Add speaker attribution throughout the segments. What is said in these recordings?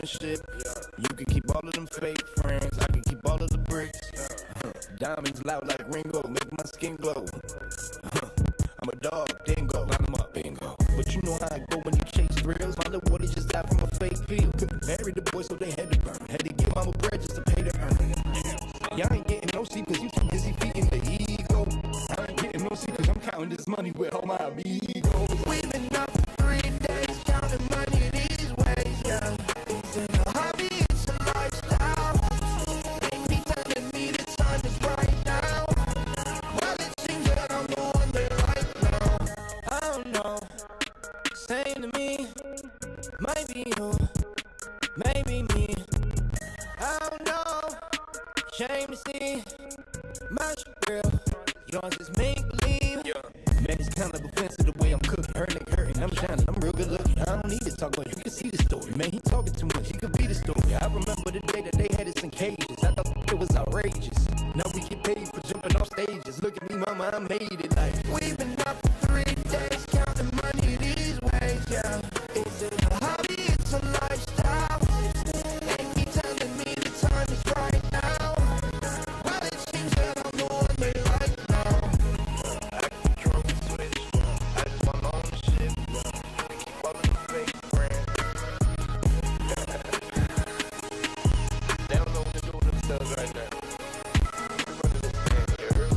Speaker 1: ownership. You can keep all of them fake friends, I can keep all of the bricks. Diamonds loud like Ringo, make my skin glow. I'm a dog, dingo, line 'em up, bingo. But you know how I go when you chase thrills. My little boy just died from a fake pill. Couldn't marry the boy, so they had to burn. Had to give mama bread just to pay the earn. Y'all ain't getting no sleep, cause you too busy feeding the ego. I ain't getting no sleep, cause I'm counting this money with all my amigos.
Speaker 2: We've been up for 3 days, counting money these ways, yeah. It's a hobby, it's a lifestyle. Ain't me telling me the time is right now. Well, it seems that I'm the one they like now. I don't know, saying to me, might be you, maybe me. I don't know, shame to see, much real. Yours is make believe. Man, it's kind of offensive the way I'm cooking. Her nigga hurting, I'm shining, I'm real good looking. I don't need to talk about you can see the story. Man, he talking too much, he could be the story. I remember the day that they had us in cages. I thought it was outrageous. Now we get paid for jumping off stages. Look at me, mama, I made it. Like, we've been up for 3 days, counting money these ways, yeah. Is it a hobby, it's a lifestyle. Ain't me telling me the time is right now. Well, it seems that I'm the one they like now.
Speaker 1: I control the switch. I just want ownership. Keep all of the fake friends. They don't know what to do with themselves right now. We running this man here.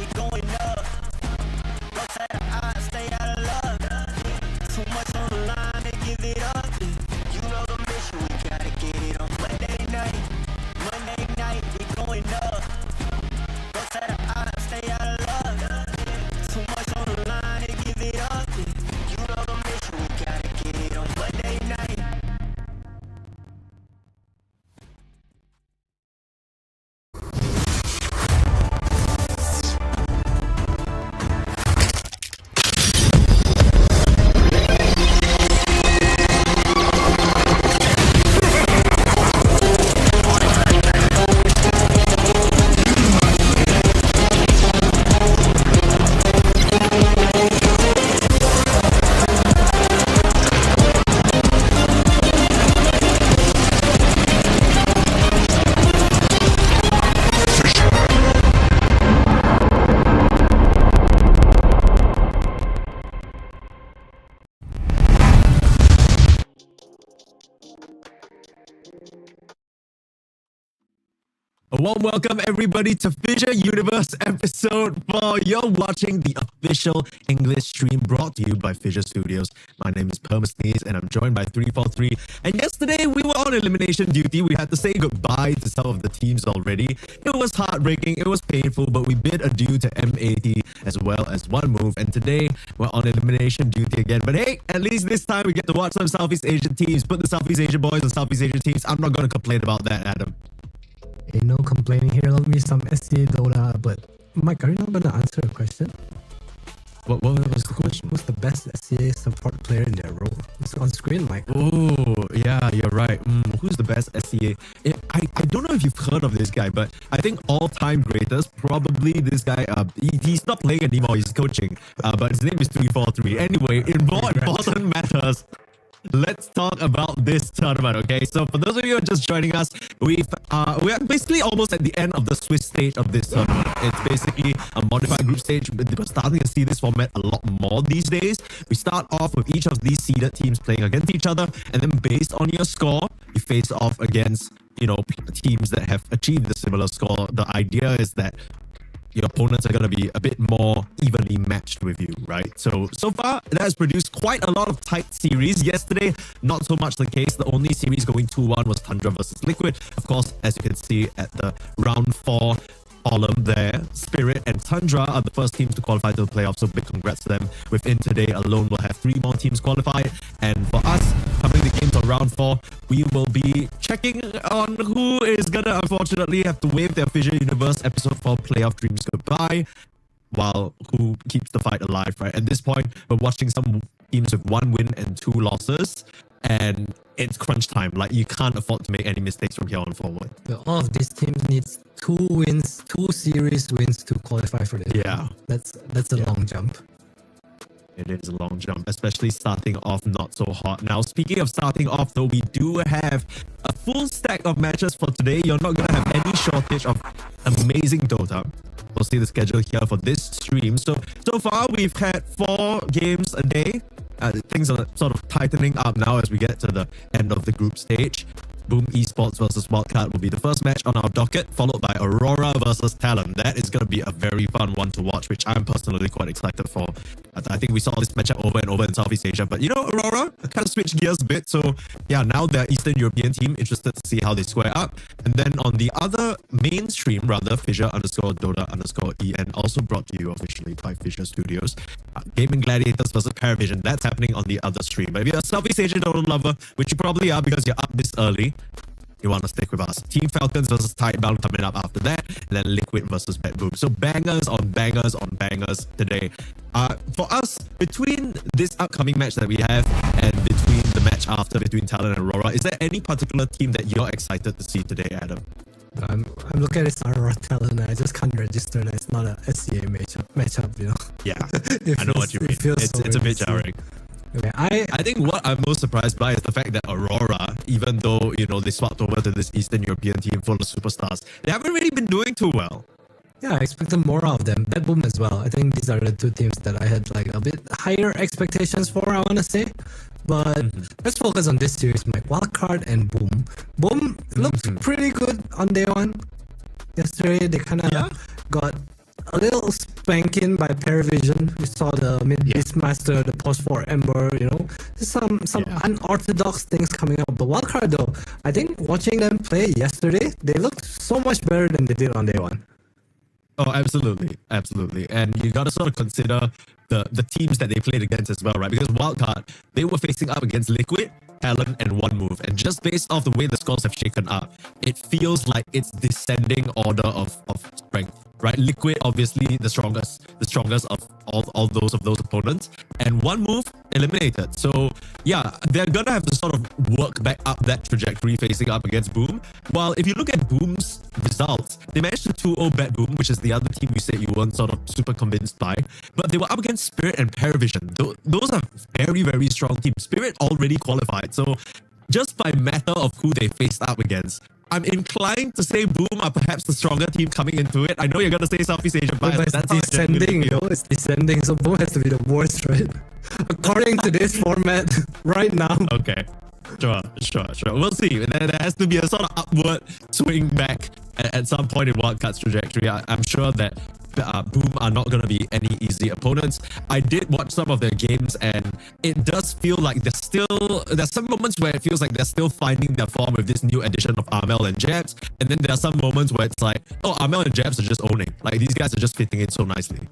Speaker 3: we going up. Go to the odds, stay out of luck. Too much on the line, they give it up. You know the mission, we gotta get it on Monday night. Monday night, we going up. Go to the odds, stay out of luck. Too much on the line, they give it up. You know the mission, we gotta get it on Monday night.
Speaker 4: A warm welcome everybody to FISSURE Universe Episode 4. You're watching the official English stream brought to you by FISSURE Studios. My name is Permasneeze and I'm joined by 343. And yesterday we were on elimination duty. We had to say goodbye to some of the teams already. It was heartbreaking, it was painful, but we bid adieu to MAT as well as One Move. And today we're on elimination duty again. But hey, at least this time we get to watch some Southeast Asian teams. Put the Southeast Asian boys and Southeast Asian teams. I'm not going to complain about that, Adam.
Speaker 5: Ain't no complaining here. Love me some SCA Dota, but Mike, are you not gonna answer a question?
Speaker 4: What was the question?
Speaker 5: Who's the best SCA support player in their role? It's on screen, Mike.
Speaker 4: Oh, yeah, you're right. Who's the best SCA? I don't know if you've heard of this guy, but I think all-time greatest, probably this guy, he's not playing anymore, he's coaching, but his name is 343. Anyway, in more important matters, let's talk about this tournament, okay? So for those of you who are just joining us, we are basically almost at the end of the Swiss stage of this tournament. It's basically a modified group stage. We're starting to see this format a lot more these days. We start off with each of these seeded teams playing against each other, and then based on your score, you face off against, you know, teams that have achieved a similar score. The idea is that your opponents are going to be a bit more evenly matched with you, right? So far, that has produced quite a lot of tight series. Yesterday, not so much the case. The only series going 2-1 was Tundra versus Liquid. Of course, as you can see at the round 4 column there, Spirit and Tundra are the first teams to qualify to the playoffs, so big congrats to them. Within today alone, we'll have 3 more teams qualified, and for us, covering the games on round 4, we will be checking on who is gonna unfortunately have to wave their FISSURE Universe Episode 4 playoff dreams goodbye, while who keeps the fight alive, right? At this point, we're watching some teams with 1 win and 2 losses, and it's crunch time. Like, you can't afford to make any mistakes from here on forward.
Speaker 5: Well, all of these teams needs 2 wins, 2 series wins to qualify for this.
Speaker 4: Yeah.
Speaker 5: That's a long jump.
Speaker 4: It is a long jump, especially starting off not so hot. Now, speaking of starting off, though, we do have a full stack of matches for today. You're not going to have any shortage of amazing Dota. We'll see the schedule here for this stream. So far, we've had 4 games a day. Things are sort of tightening up now as we get to the end of the group stage. BetBoom Esports versus Wildcard will be the first match on our docket, followed by Aurora versus Talon. That is going to be a very fun one to watch, which I'm personally quite excited for. I think we saw this matchup over and over in Southeast Asia, but you know, Aurora kind of switched gears a bit. So yeah, now the Eastern European team, interested to see how they square up. And then on the other mainstream, rather, FISSURE_Dota_EN, also brought to you officially by FISSURE Studios. Gaimin Gladiators versus PARIVISION. That's happening on the other stream. But if you're a Southeast Asian Dota lover, which you probably are because you're up this early, you want to stick with us. Team Falcons versus Tidebound coming up after that, and then Liquid versus BetBoom. So bangers on bangers on bangers today. For us, between this upcoming match that we have and between the match after between Talon and Aurora, is there any particular team that you're excited to see today, Adam?
Speaker 5: I'm looking at this Aurora Talon and I just can't register that it's not a SCA matchup, you know.
Speaker 4: Yeah, I know what you mean. It's a bit jarring.
Speaker 5: Okay,
Speaker 4: I think what I'm most surprised by is the fact that Aurora, even though, you know, they swapped over to this Eastern European team full of superstars, they haven't really been doing too well.
Speaker 5: Yeah, I expected more of them. BetBoom as well. I think these are the 2 teams that I had like a bit higher expectations for, I want to say. But let's focus on this series, Mike. Wildcard and Boom. Boom looked pretty good on day 1. Yesterday, they kind of got a little spanking by PARIVISION. We saw the Mid-Beastmaster, the post-4 Ember, some unorthodox things coming up. But Wildcard though, I think watching them play yesterday, they looked so much better than they did on day one.
Speaker 4: Oh, absolutely. And you got to sort of consider the teams that they played against as well, right? Because Wildcard, they were facing up against Liquid, Talon, and One Move. And just based off the way the scores have shaken up, it feels like it's descending order of strength, right? Liquid, obviously the strongest of all those opponents. And One Move, eliminated. So yeah, they're gonna have to sort of work back up that trajectory facing up against Boom. While if you look at Boom's results, they managed to 2-0 BetBoom, which is the other team you said you weren't sort of super convinced by. But they were up against Spirit and PARIVISION. Those are very, very strong teams. Spirit already qualified. So just by matter of who they faced up against, I'm inclined to say Boom are perhaps the stronger team coming into it. I know you're going to say Southeast Asia, but
Speaker 5: it's descending, it's descending. So Boom has to be the worst, right? According to this format right now.
Speaker 4: Okay. Sure. We'll see. There has to be a sort of upward swing back at some point in Wildcard's trajectory. I'm sure that Boom are not going to be any easy opponents. I did watch some of their games and it does feel like there's some moments where it feels like they're still finding their form with this new addition of Armel and Jabs, and then there are some moments where it's like, oh, Armel and Jabs are just owning. Like these guys are just fitting in so nicely.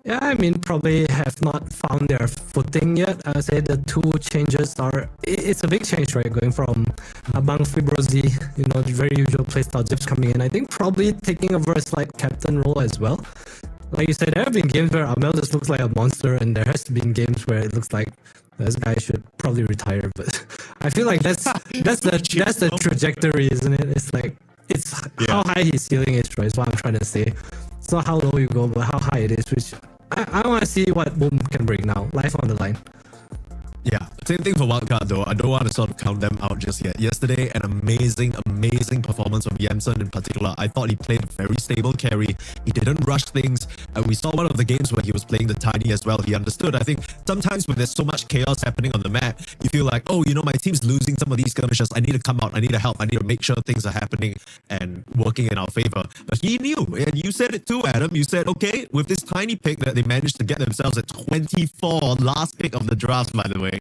Speaker 5: Yeah, I mean, probably have not found their footing yet. I would say the two changes it's a big change, right? Going from Abang Fibrozi, the very usual playstyle Zips coming in. I think probably taking over a slight captain role as well. Like you said, there have been games where Amel just looks like a monster, and there has been games where it looks like this guy should probably retire. But I feel like that's the trajectory, isn't it? It's how high his ceiling is, right? Is what I'm trying to say. It's not how low you go, but how high it is, which I want to see what Boom can bring now. Life on the line.
Speaker 4: Yeah, same thing for Wildcard though. I don't want to sort of count them out just yet. Yesterday, an amazing performance from Yamson in particular. I thought he played a very stable carry. He didn't rush things. We saw one of the games where he was playing the Tiny as well. He understood. I think sometimes when there's so much chaos happening on the map, you feel like, oh, my team's losing some of these skirmishes. I need to come out. I need to help. I need to make sure things are happening and working in our favor. But he knew, and you said it too, Adam. You said, okay, with this Tiny pick that they managed to get themselves at 24, last pick of the draft, by the way.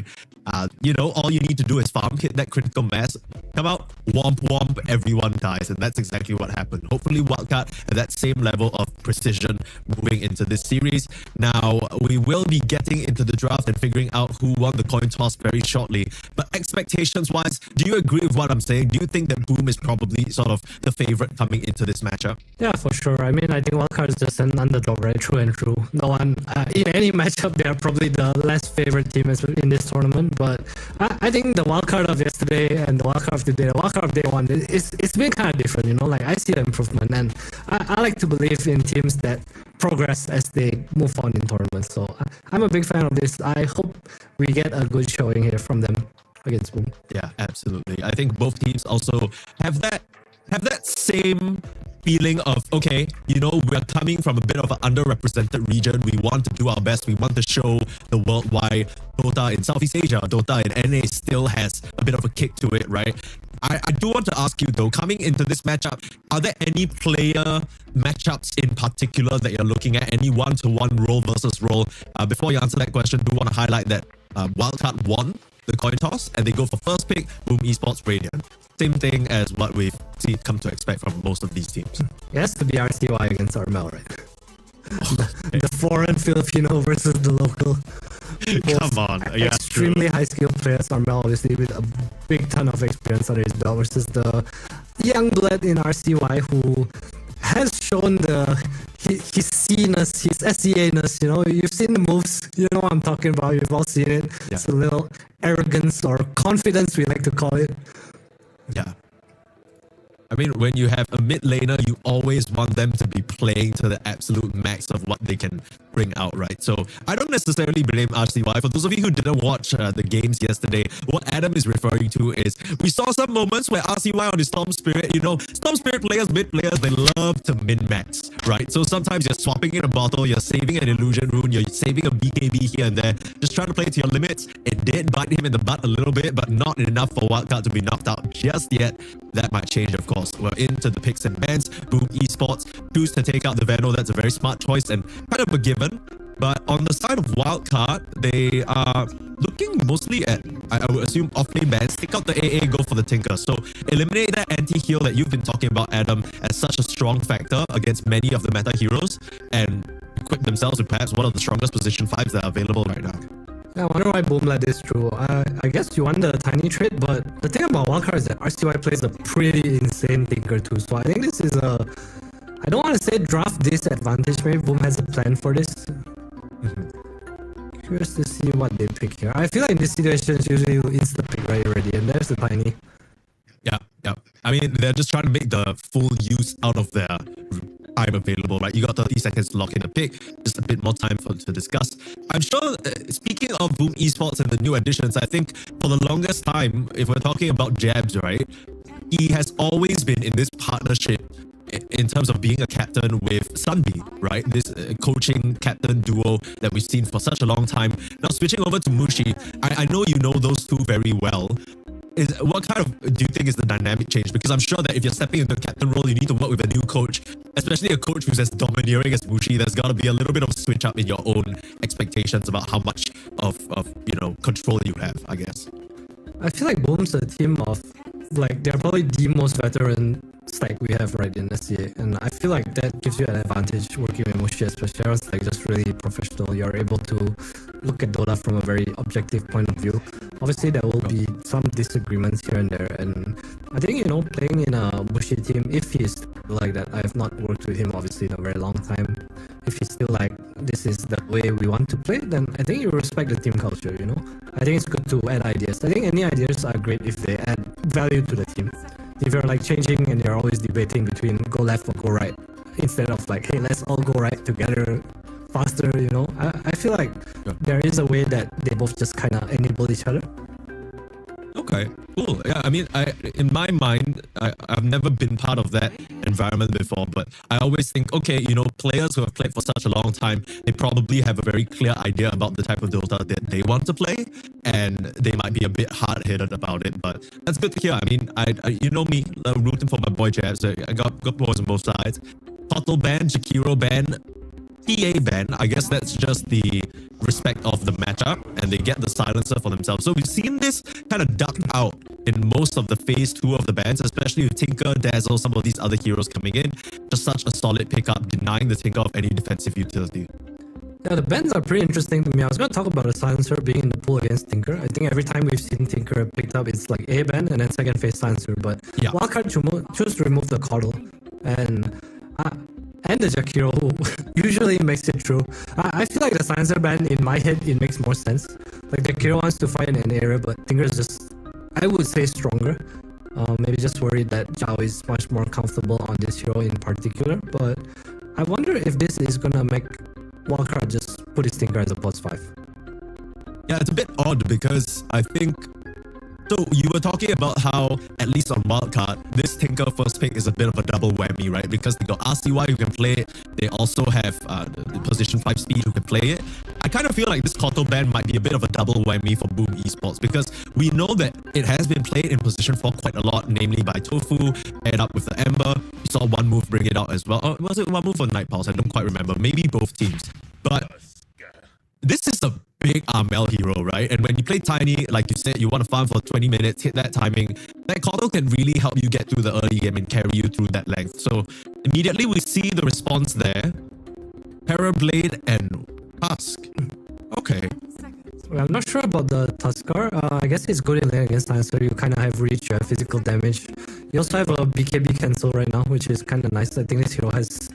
Speaker 4: All you need to do is farm, hit that critical mass, come out, womp, everyone dies. And that's exactly what happened. Hopefully Wildcard at that same level of precision moving into this series. Now, we will be getting into the draft and figuring out who won the coin toss very shortly. But expectations-wise, do you agree with what I'm saying? Do you think that Boom is probably sort of the favorite coming into this matchup?
Speaker 5: Yeah, for sure. I mean, I think Wildcard is just an underdog, right? True and true. No one, in any matchup, they are probably the less favorite team in this tournament. But I think the wildcard of yesterday and the wildcard of today, the wildcard of day one, it's been kind of different, Like I see the improvement, and I like to believe in teams that progress as they move on in tournaments. So I'm a big fan of this. I hope we get a good showing here from them against Boom.
Speaker 4: Yeah, absolutely. I think both teams also have that same feeling of, okay, we're coming from a bit of an underrepresented region. We want to do our best. We want to show the world why Dota in Southeast Asia, Dota in NA still has a bit of a kick to it, right? I do want to ask you though, coming into this matchup, are there any player matchups in particular that you're looking at? Any one-to-one role versus role? Before you answer that question, do want to highlight that Wildcard won the coin toss and they go for first pick, Boom Esports Radiant. Same thing as what we've come to expect from most of these teams.
Speaker 5: It has to be RCY against Armel, right? The foreign Filipino versus the local.
Speaker 4: Come on. Yeah,
Speaker 5: extremely high skilled players. Armel obviously with a big ton of experience under his belt versus the young blood in RCY who has shown his C-ness, his SEA-ness, You've seen the moves, you know what I'm talking about. You've all seen it. Yeah. It's a little arrogance or confidence, we like to call it.
Speaker 4: Yeah. I mean, when you have a mid laner, you always want them to be playing to the absolute max of what they can bring out, right? So I don't necessarily blame RCY. For those of you who didn't watch the games yesterday, what Adam is referring to is we saw some moments where RCY on the Storm Spirit, Storm Spirit players, mid players, they love to min-max, right? So sometimes you're swapping in a bottle, you're saving an illusion rune, you're saving a BKB here and there, just trying to play to your limits. It did bite him in the butt a little bit, but not enough for Wildcard to be knocked out just yet. That might change, of course, course, were into the picks and bans. Boom Esports choose to take out the Veno. That's a very smart choice and kind of a given. But on the side of wildcard, they are looking mostly at, I would assume, off-lane bans. Take out the AA, go for the Tinker. So eliminate that anti-heal that you've been talking about, Adam, as such a strong factor against many of the meta heroes, and equip themselves with perhaps one of the strongest position 5s that are available right now.
Speaker 5: Yeah, I wonder why Boom let this through. I guess you want the tiny trade, but the thing about wildcard is that RCY plays a pretty insane Tinker too. So I think this is a, I don't want to say draft disadvantage. Maybe Boom has a plan for this. Curious to see what they pick here. I feel like in this situation, it's usually insta pick right already, and there's the tiny.
Speaker 4: Yeah. I mean, they're just trying to make the full use out of their time available, right? You got 30 seconds to lock in a pick, just a bit more time to discuss. I'm sure, speaking of Boom Esports and the new additions, I think for the longest time, if we're talking about Jabs, right, he has always been in this partnership in terms of being a captain with Sunbi, right? This coaching captain duo that we've seen for such a long time. Now switching over to Mushi, I know you know those two very well. What kind of do you think is the dynamic change? Because I'm sure that if you're stepping into the captain role, you need to work with a new coach, especially a coach who's as domineering as Mushi. There's got to be a little bit of a switch up in your own expectations about how much of control you have, I guess.
Speaker 5: I feel like Boom's a team of, like, they're probably the most veteran stack we have right in SCA, and I feel like that gives you an advantage working with Mushi, especially. I was like just really professional. You're able to look at Dota from a very objective point of view. Obviously there will be some disagreements here and there, and I think, playing in a Mushi team, if he's like that, I have not worked with him obviously in a very long time, if he's still like, this is the way we want to play, then I think you respect the team culture. I think it's good to add ideas. I think any ideas are great if they add value to the team. If you're like changing and you're always debating between go left or go right, instead of like, hey, let's all go right together faster, I feel like there is a way that they both just kind of enable each other.
Speaker 4: Okay, cool. Yeah, I mean, in my mind, I've never been part of that environment before, but I always think, okay, players who have played for such a long time, they probably have a very clear idea about the type of Dota that they want to play, and they might be a bit hard-headed about it, but that's good to hear. I mean, you know me, rooting for my boy Jabs, so I got boys on both sides. Kotal ban, Jakiro ban, PA ban, I guess that's just the respect of the matchup, and they get the silencer for themselves. So we've seen this kind of duck out in most of the phase 2 of the bans, especially with Tinker, Dazzle, some of these other heroes coming in. Just such a solid pickup, denying the Tinker of any defensive utility.
Speaker 5: Yeah, the bans are pretty interesting to me. I was going to talk about a silencer being in the pool against Tinker. I think every time we've seen Tinker picked up, it's like A ban and then second phase silencer. But
Speaker 4: yeah,
Speaker 5: wildcard choose to remove the Coddle and the Jakiro, who usually makes it through. I feel like the silencer ban, in my head, it makes more sense. Like, Jakiro wants to fight in an area, but Tinker is just, I would say, stronger. Maybe just worried that Zhao is much more comfortable on this hero in particular. But I wonder if this is gonna make wildcard just put his Tinker as a +5.
Speaker 4: Yeah, it's a bit odd because I think... So you were talking about how, at least on wildcard, this Tinker first pick is a bit of a double whammy, right? Because they got RCY who can play it, they also have the position 5 speed who can play it. I kind of feel like this Kotal ban might be a bit of a double whammy for Boom Esports, because we know that it has been played in position 4 quite a lot, namely by Tofu, paired up with the Ember. We saw one move bring it out as well. Or was it one move for Night Pulse? I don't quite remember. Maybe both teams. But this is a big Armel hero, right? And when you play Tiny, like you said, you want to farm for 20 minutes, hit that timing, that Kotal can really help you get through the early game and carry you through that length. So immediately we see the response there. Parablade and Tusk. Okay.
Speaker 5: Well, I'm not sure about the Tuskar. I guess it's good in lane against Silencer. You kind of have reach, you have physical damage. You also have a BKB cancel right now, which is kind of nice. I think this hero has...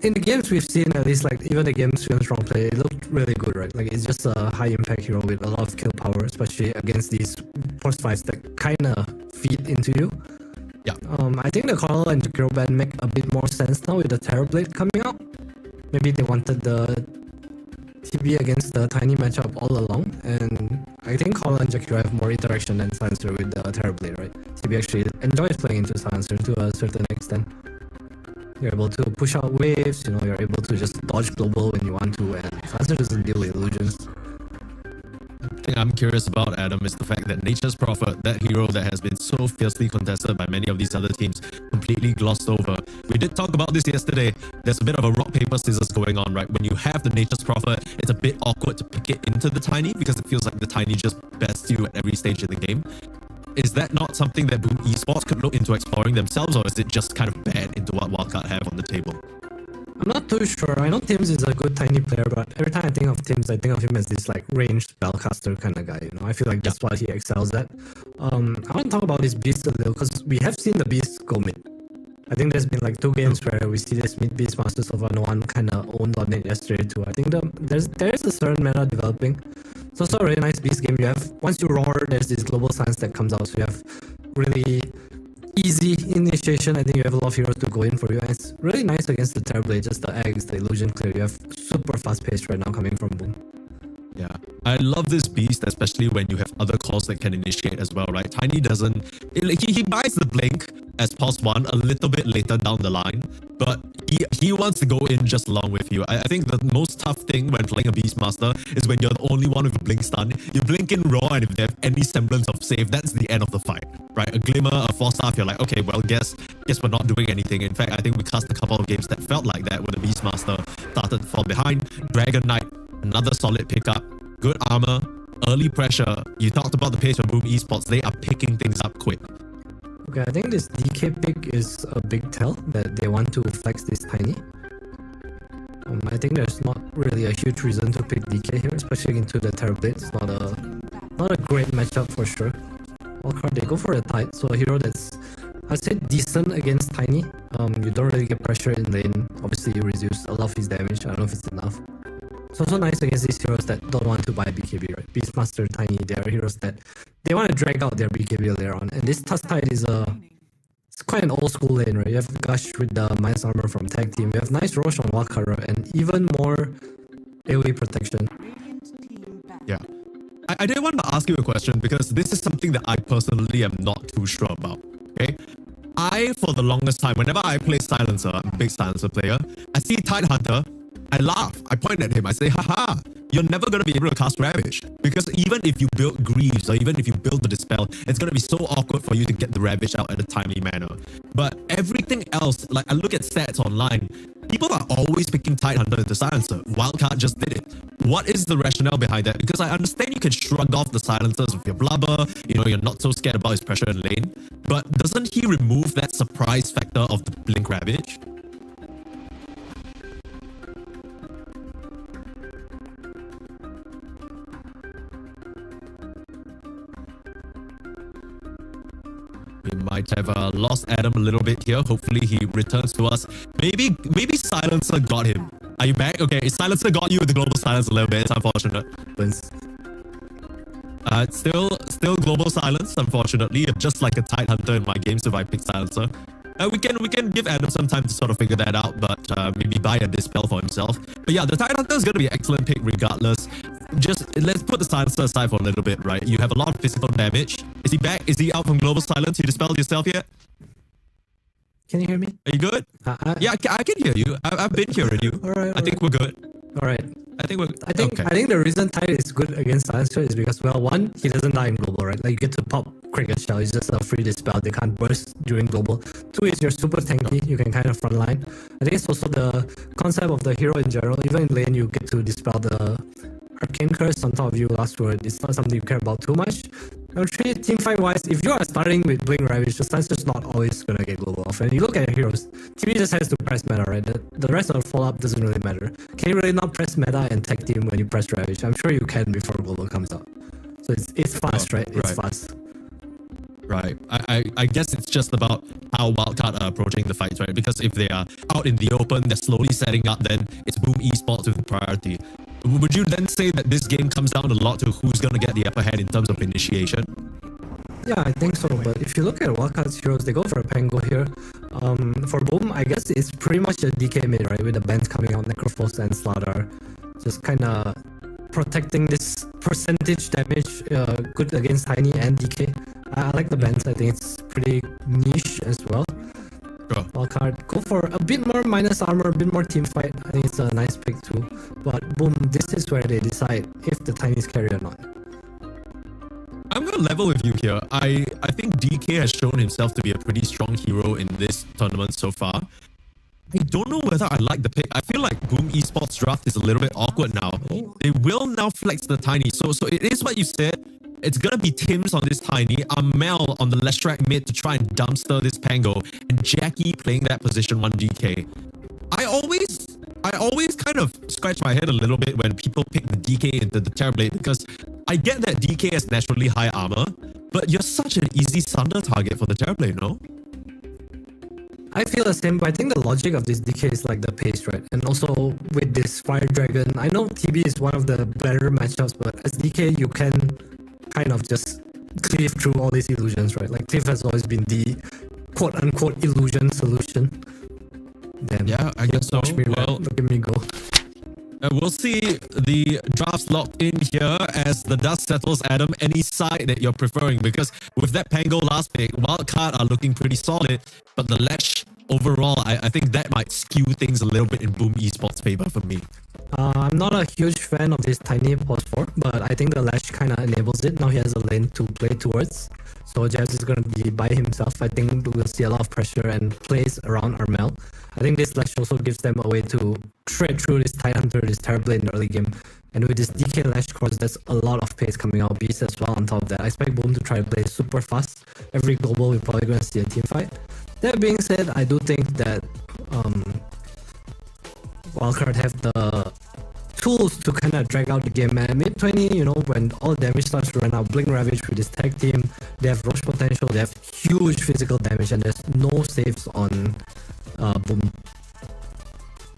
Speaker 5: In the games we've seen, at least, like, even the games with strong play, it looked really good, right? Like, it's just a high impact hero with a lot of kill power, especially against these force fights that kind of feed into you.
Speaker 4: Yeah.
Speaker 5: I think the Coral and the Girl Band make a bit more sense now with the Terrorblade coming out. Maybe they wanted the TB against the Tiny matchup all along, and I think Coral and Jakiro have more interaction than Silencer with the Terrorblade, right? TB actually enjoys playing into Silencer to a certain extent. You're able to push out waves, you're able to just dodge global when you want to, and Silencer doesn't deal with illusions.
Speaker 4: thing I'm curious about, Adam, is the fact that Nature's Prophet, that hero that has been so fiercely contested by many of these other teams, completely glossed over. We did talk about this yesterday. There's a bit of a rock, paper, scissors going on, right? When you have the Nature's Prophet, it's a bit awkward to pick it into the Tiny because it feels like the Tiny just bests you at every stage of the game. Is that not something that BOOM Esports could look into exploring themselves, or is it just kind of bad into what Wildcard have on the table?
Speaker 5: I'm not too sure. I know Tim's is a good Tiny player, but every time I think of Tim's, I think of him as this like ranged spellcaster kind of guy. You know, I feel like that's what he excels at. I want to talk about his Beast a little because we have seen the Beast go mid. I think there's been like 2 games where we see this mid Beast Master so far. No one kind of owned on it yesterday too. I think there's a certain meta developing. So it's a really nice Beast game. You have, once you roar, there's this global science that comes out. So you have really easy initiation. I think you have a lot of heroes to go in for you. And it's really nice against the Terrorblade, just the eggs, the illusion clear. You have super fast pace right now coming from BOOM.
Speaker 4: Yeah, I love this Beast, especially when you have other calls that can initiate as well, right? Tiny doesn't... He buys the blink as pause 1 a little bit later down the line, but he wants to go in just along with you. I think the most tough thing when playing a Beastmaster is when you're the only one with a blink stun. You blink in raw, and if they have any semblance of save, that's the end of the fight, right? A Glimmer, a Force Staff, you're like, okay, well, guess we're not doing anything. In fact, I think we cast a couple of games that felt like that when the Beastmaster started to fall behind. Dragon Knight, another solid pickup, good armor, early pressure. You talked about the pace of BOOM Esports. They are picking things up quick.
Speaker 5: Okay, I think this DK pick is a big tell that they want to flex this Tiny. I think there's not really a huge reason to pick DK here, especially into the Terrorblade. It's not a great matchup for sure. Wildcard, they go for a Tide, so a hero that's, I'd say, decent against Tiny. You don't really get pressure in lane. Obviously, you reduce a lot of his damage. I don't know if it's enough. It's also nice against these heroes that don't want to buy BKB, right? Beastmaster, Tiny, they are heroes that they want to drag out their BKB later on. And this Tusktide is it's quite an old school lane, right? You have Gush with the minus armor from tag team. You have nice Roche on Wildcard and even more AoE protection.
Speaker 4: Yeah. I did want to ask you a question because this is something that I personally am not too sure about, okay? For the longest time, whenever I play Silencer, I'm a big Silencer player, I see Tidehunter, I laugh. I point at him. I say, haha, you're never going to be able to cast Ravage. Because even if you build Greaves or even if you build the Dispel, it's going to be so awkward for you to get the Ravage out in a timely manner. But everything else, like I look at stats online, people are always picking Tidehunter into Silencer. Wildcard just did it. What is the rationale behind that? Because I understand you can shrug off the Silencers with your Blubber, you know, you're not so scared about his pressure in lane. But doesn't he remove that surprise factor of the Blink Ravage? We might have lost Adam a little bit here. Hopefully he returns to us. Maybe Silencer got him. Are you back? Okay, Silencer got you with the global silence a little bit. It's unfortunate. Still global silence, unfortunately. Just like a Tidehunter in my games if I pick Silencer. We can give Adam some time to sort of figure that out, but maybe buy a Dispel for himself. But yeah, the Tidehunter is going to be an excellent pick regardless. Just let's put the Silencer aside for a little bit, right? You have a lot of physical damage. Is he back? Is he out from global silence? You dispelled yourself yet?
Speaker 5: Can you hear me?
Speaker 4: Are you good? Yeah, I can hear you. I've been hearing you. I think we're good.
Speaker 5: All right.
Speaker 4: I think
Speaker 5: the reason Tide is good against Silencer is because, well, one, he doesn't die in global, right? Like you get to pop Cricket Shell, it's just a free dispel. They can't burst during global. 2 is you're super tanky, you can kind of frontline. I think it's also the concept of the hero in general. Even in lane, you get to dispel the Arcane Curse on top of you last word. It's not something you care about too much. Number 3, team fight wise, if you are starting with Blink Ravage, the Silencer's not always gonna get global off. And you look at your heroes, TV just has to press meta, right? The rest of the follow-up doesn't really matter. Can you really not press meta and tag team when you press Ravage? I'm sure you can before global comes out. So it's fast, right? It's fast.
Speaker 4: Right. I guess it's just about how Wildcard are approaching the fights, right? Because if they are out in the open, they're slowly setting up, then it's BOOM Esports with the priority. Would you then say that this game comes down a lot to who's going to get the upper hand in terms of initiation?
Speaker 5: Yeah, I think so. But if you look at Wildcard's heroes, they go for a Pango here. For BOOM, I guess it's pretty much a DK mid, right? With the bands coming out, Necrophos and Slardar. Just kind of protecting this percentage damage, good against Tiny and DK. I like the bands. I think it's pretty niche as well. Wildcard, go for a bit more minus armor, a bit more team fight. I think it's a nice pick too. But BOOM, this is where they decide if the Tinys carry or not.
Speaker 4: to level with you here. I think DK has shown himself to be a pretty strong hero in this tournament so far. I don't know whether I like the pick. I feel like Boom Esports draft is a little bit awkward now. They will now flex the Tiny. So it is what you said. It's gonna be Tims on this Tiny, Amel on the left track mid to try and dumpster this Pango, and Jackie playing that position 1 DK. I always kind of scratch my head a little bit when people pick the DK into the Terrorblade, because I get that DK has naturally high armor, but you're such an easy Sunder target for the Terrorblade, no?
Speaker 5: I feel the same, but I think the logic of this DK is like the pace, right? And also with this Fire Dragon, I know TB is one of the better matchups, but as DK, you can kind of just cleave through all these illusions, right? Like Cliff has always been the quote-unquote illusion solution. Damn.
Speaker 4: Yeah, I guess so.
Speaker 5: Well, look at me go.
Speaker 4: We'll see the drafts locked in here as the dust settles. Adam, any side that you're preferring? Because with that Pango last pick, Wildcard are looking pretty solid, but the Lash overall, I think that might skew things a little bit in Boom Esports' favor for me.
Speaker 5: I'm not a huge fan of this tiny post 4, but I think the Lash kind of enables it. Now he has a lane to play towards. So Jabs is going to be by himself. I think we'll see a lot of pressure and plays around Armel. I think this Lash also gives them a way to shred through this Tidehunter, this Terrorblade in the early game. And with this DK Lash course, there's a lot of pace coming out. Beast as well on top of that. I expect Boom to try to play super fast. Every global, we're probably going to see a team fight. That being said, I do think that Wildcard have the tools to kind of drag out the game, man. Mid 20, you know, when all damage starts to run out, Blink Ravage with this tag team, they have Roche potential, they have huge physical damage, and there's no saves on Boom.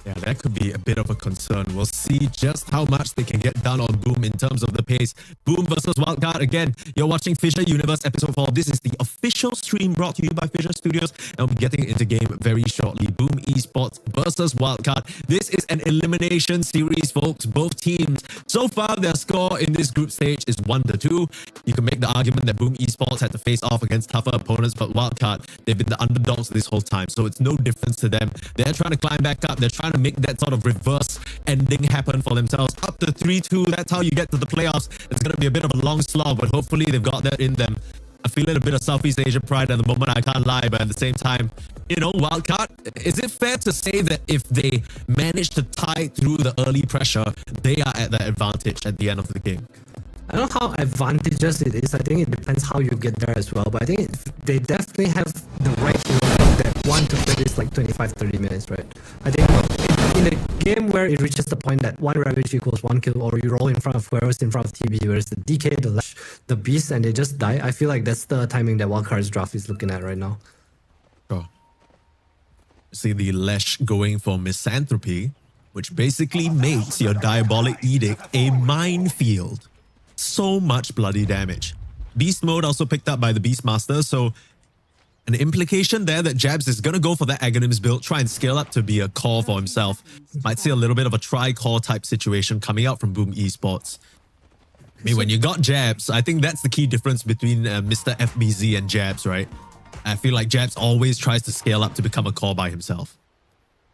Speaker 4: Yeah, that could be a bit of a concern. We'll see just how much they can get done on Boom in terms of the pace. Boom versus Wildcard. Again, you're watching FISSURE Universe Episode 4. This is the official stream brought to you by FISSURE Studios. And we'll be getting into game very shortly. Boom Esports versus Wildcard. This is an elimination series, folks. Both teams, so far, their score in this group stage is 1-2. You can make the argument that Boom Esports had to face off against tougher opponents, but Wildcard, they've been the underdogs this whole time. So it's no difference to them. They're trying to climb back up. They're trying to make that sort of reverse ending happen for themselves. Up to 3-2, that's how you get to the playoffs. It's going to be a bit of a long slog, but hopefully they've got that in them. I feel a bit of Southeast Asian pride at the moment, I can't lie, but at the same time, you know, Wildcard, is it fair to say that if they manage to tie through the early pressure, they are at the advantage at the end of the game?
Speaker 5: I don't know how advantageous it is. I think it depends how you get there as well. But I think they definitely have the right hero that want to play this like 25-30 minutes, right? I think in a game where it reaches the point that 1 Ravage equals 1 kill, or you roll in front of whoever's in front of TB, whereas the DK, the Lash, the Beast, and they just die, I feel like that's the timing that Wildcard's draft is looking at right now.
Speaker 4: Oh. See the Lash going for Misanthropy, which basically makes your Diabolic Edict a minefield. So much bloody damage. Beast mode also picked up by the Beastmaster, so an implication there that Jabs is going to go for that Aghanims build, try and scale up to be a core for himself. Might see a little bit of a tri-core type situation coming out from Boom Esports. I mean, when you got Jabs, I think that's the key difference between Mr. FBZ and Jabs, right? I feel like Jabs always tries to scale up to become a core by himself.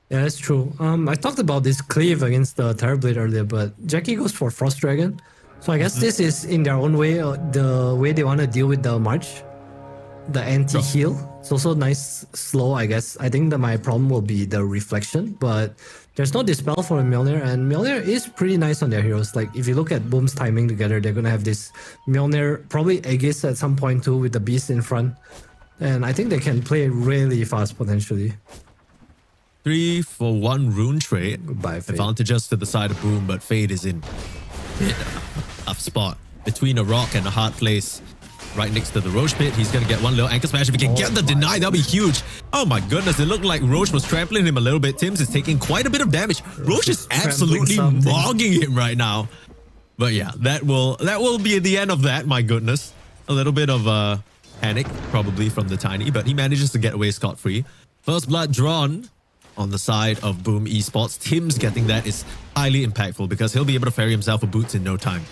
Speaker 5: Yeah, that's true. I talked about this cleave against the Terrorblade earlier, but Jackie goes for Frost Dragon. So I guess this is in their own way, the way they want to deal with the March, the anti-heal. It's also nice, slow, I guess. I think that my problem will be the reflection, but there's no dispel for Mjolnir, and Mjolnir is pretty nice on their heroes. Like if you look at Boom's timing together, they're gonna have this Mjolnir, probably Aegis at some point too, with the Beast in front, and I think they can play really fast potentially.
Speaker 4: 3-for-1 rune trade.
Speaker 5: Goodbye, Fade.
Speaker 4: Advantages to the side of Boom, but Fade is in a spot between a rock and a hard place. Right next to the Roche pit. He's going to get one little anchor smash. If he can get the deny, that'll be huge. Oh my goodness, it looked like Roche was trampling him a little bit. Tims is taking quite a bit of damage. Roche is absolutely mogging him right now. But yeah, that will be the end of that, my goodness. A little bit of panic probably from the Tiny, but he manages to get away scot-free. First blood drawn on the side of Boom Esports. Tims getting that is highly impactful because he'll be able to ferry himself for boots in no time.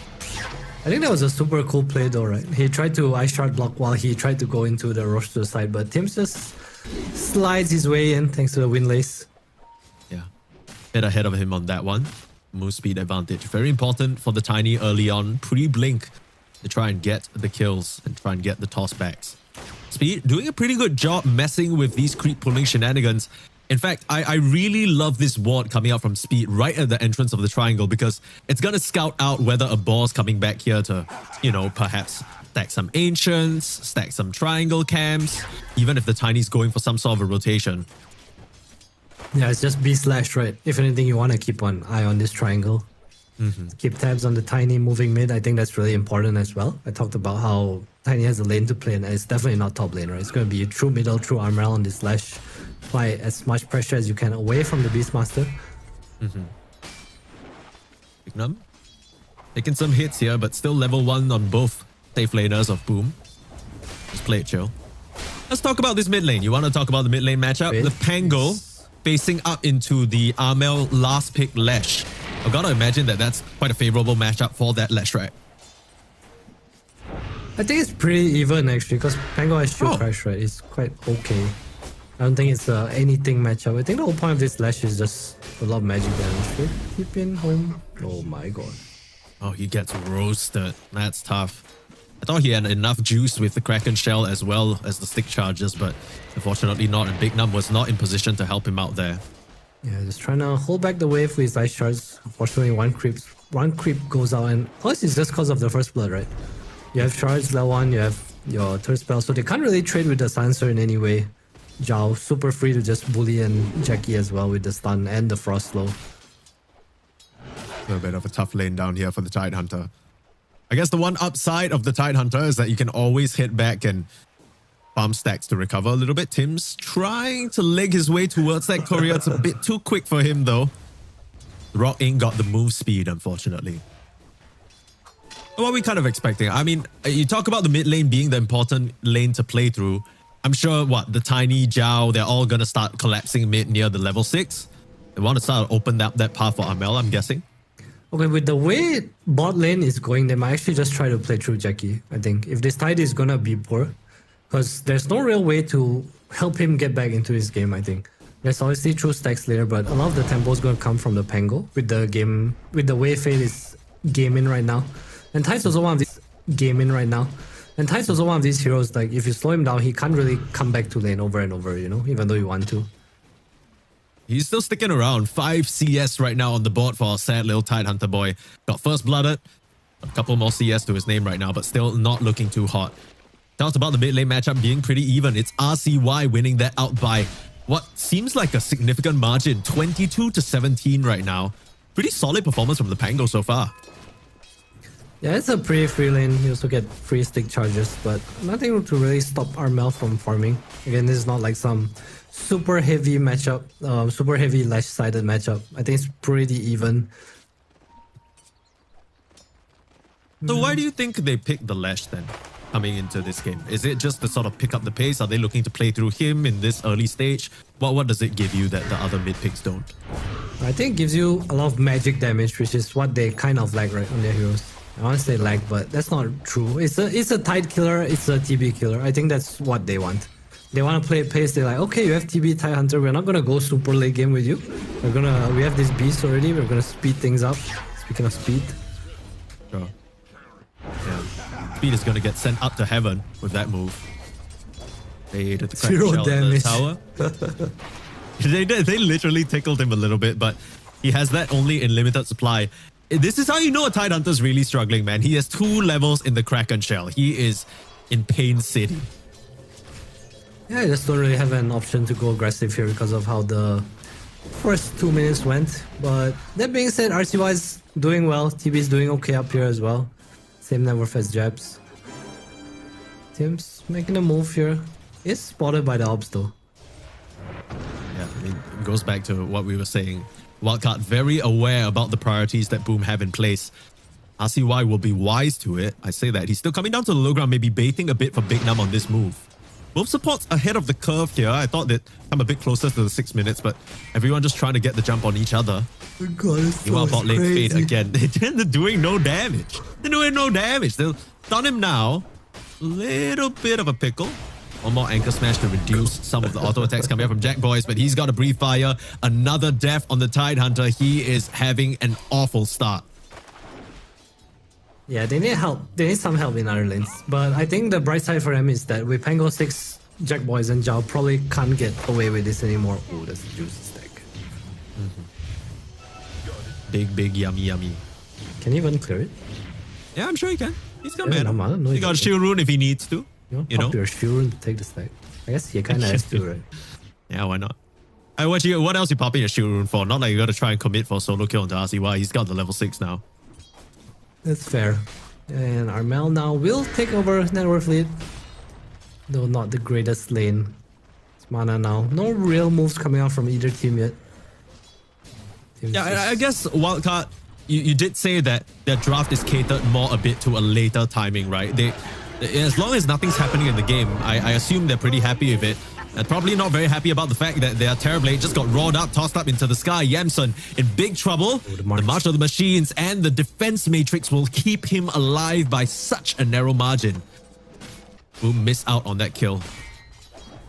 Speaker 5: I think that was a super cool play though, right? He tried to ice shard block while he tried to go into the Roche to the side, but Tims just slides his way in thanks to the windlace.
Speaker 4: Yeah, bit ahead of him on that one. Move speed advantage. Very important for the Tiny early on. Pre-blink to try and get the kills and try and get the toss backs. Speed doing a pretty good job messing with these creep pulling shenanigans. In fact, I really love this ward coming out from Speed right at the entrance of the triangle, because it's going to scout out whether a boss coming back here to, you know, perhaps stack some ancients, stack some triangle camps, even if the Tiny's going for some sort of a rotation.
Speaker 5: Yeah, it's just B/, right? If anything, you want to keep an eye on this triangle. Keep tabs on the Tiny moving mid. I think that's really important as well. I talked about how Tiny has a lane to play, and it's definitely not top lane, right? It's going to be true middle, true armor on this Slash. Apply as much pressure as you can away from the Beastmaster.
Speaker 4: BigNum taking some hits here, but still level 1 on both safe laners of Boom. Just play it chill. Let's talk about this mid lane. You want to talk about the mid lane matchup? The Pango facing up into the Armel last pick Lesh. I've got to imagine that that's quite a favorable matchup for that Lesh, right?
Speaker 5: I think it's pretty even actually, because Pango has shield crash, right? It's quite okay. I don't think it's anything matchup. I think the whole point of this Lash is just a lot of magic damage. Keep in home. Oh my god.
Speaker 4: Oh, he gets roasted. That's tough. I thought he had enough juice with the Kraken Shell as well as the stick charges, but unfortunately not, and BigNum was not in position to help him out there.
Speaker 5: Yeah, just trying to hold back the wave with his ice shards. Unfortunately, one creep goes out, and plus it's just because of the first blood, right? You have shards level 1, you have your third spell, so they can't really trade with the Silencer in any way. Zhao super free to just bully and Jackie as well with the stun and the frost slow.
Speaker 4: A bit of a tough lane down here for the Tidehunter. I guess the one upside of the Tidehunter is that you can always hit back and farm stacks to recover a little bit. Tim's trying to leg his way towards that courier. It's a bit too quick for him though. Rock ain't got the move speed, unfortunately. What are we kind of expecting? I mean, you talk about the mid lane being the important lane to play through. I'm sure, the Tiny, Zhao, they're all going to start collapsing mid near the level 6. They want to start to open up that path for Armel, I'm guessing.
Speaker 5: Okay, with the way bot lane is going, they might actually just try to play through Jackie, I think. If this Tide is going to be poor, because there's no real way to help him get back into his game, I think. There's obviously through stacks later, but a lot of the tempo is going to come from the Pango with the game, with the way Fade is gaming right now. And Tide's also one of these gaming right now. And Tide's also one of these heroes, like, if you slow him down, he can't really come back to lane over and over, you know, even though you want to.
Speaker 4: He's still sticking around. 5 CS right now on the board for our sad little Tidehunter boy. Got first blooded. A couple more CS to his name right now, but still not looking too hot. Talked about the mid lane matchup being pretty even. It's RCY winning that out by what seems like a significant margin. 22-17 right now. Pretty solid performance from the Pango so far.
Speaker 5: Yeah, it's a pretty free lane. You also get free stick charges, but nothing to really stop Armel from farming. Again, this is not like some super heavy matchup, super heavy Lash-sided matchup. I think it's pretty even.
Speaker 4: So why do you think they picked the Lash then, coming into this game? Is it just to sort of pick up the pace? Are they looking to play through him in this early stage? What does it give you that the other mid picks don't?
Speaker 5: I think it gives you a lot of magic damage, which is what they kind of lack, right, on their heroes. I want to say lag, but that's not true. It's a Tide killer, it's a TB killer. I think that's what they want. They want to play pace. They're like, okay, you have TB Tidehunter. We're not gonna go super late game with you. We have this beast already. We're gonna speed things up. Speaking of speed,
Speaker 4: Sure. Yeah. Speed is gonna get sent up to heaven with that move. They did the
Speaker 5: Zero damage.
Speaker 4: Tower. they literally tickled him a little bit, but he has that only in limited supply. This is how you know a Tidehunter's really struggling, man. He has 2 levels in the Kraken Shell. He is in Pain City.
Speaker 5: yeah, I just don't really have an option to go aggressive here because of how the first 2 minutes went. But that being said, RCY is doing well. TB is doing okay up here as well. Same net worth as Jabs. Tim's making a move here. Is spotted by the ops though.
Speaker 4: Yeah, I mean, it goes back to what we were saying. Wildcard very aware about the priorities that Boom have in place. RCY will be wise to it. I say that. He's still coming down to the low ground, maybe baiting a bit for BigNum on this move. Both supports ahead of the curve here. I thought they'd come a bit closer to the 6 minutes, but everyone just trying to get the jump on each other. Meanwhile, bot lane Fade again. They're doing no damage. They're doing no damage. They'll stun him now. Little bit of a pickle. One more anchor smash to reduce some of the auto attacks coming up from Jack Boys, but he's got a brief fire. Another death on the Tidehunter. He is having an awful start.
Speaker 5: Yeah, they need help. They need some help in other lanes. But I think the bright side for them is that with Pango 6, Jack Boys and Zhao probably can't get away with this anymore. Oh, that's a juicy stack.
Speaker 4: Big, yummy.
Speaker 5: Can he even clear it?
Speaker 4: Yeah, I'm sure he can. He's got
Speaker 5: Yeah,
Speaker 4: mana.
Speaker 5: no,
Speaker 4: He got a shield rune if he needs to.
Speaker 5: You know? Your shield rune to take the stack. I guess he kind of has to, right?
Speaker 4: Yeah, why not? What else you popping your shield rune for? Not like you got to try and commit for a solo kill onto RCY. He's got the level 6 now.
Speaker 5: That's fair. And Armel now will take over network lead. Though not the greatest lane. It's mana now. No real moves coming out from either team yet.
Speaker 4: Yeah, I guess Wildcard, you did say that their draft is catered more a bit to a later timing, right? As long as nothing's happening in the game, I assume they're pretty happy with it. And probably not very happy about the fact that their Terrorblade just got roared up, tossed up into the sky. Yamsun in big trouble. The March of the Machines and the defense matrix will keep him alive by such a narrow margin. Boom missed out on that kill.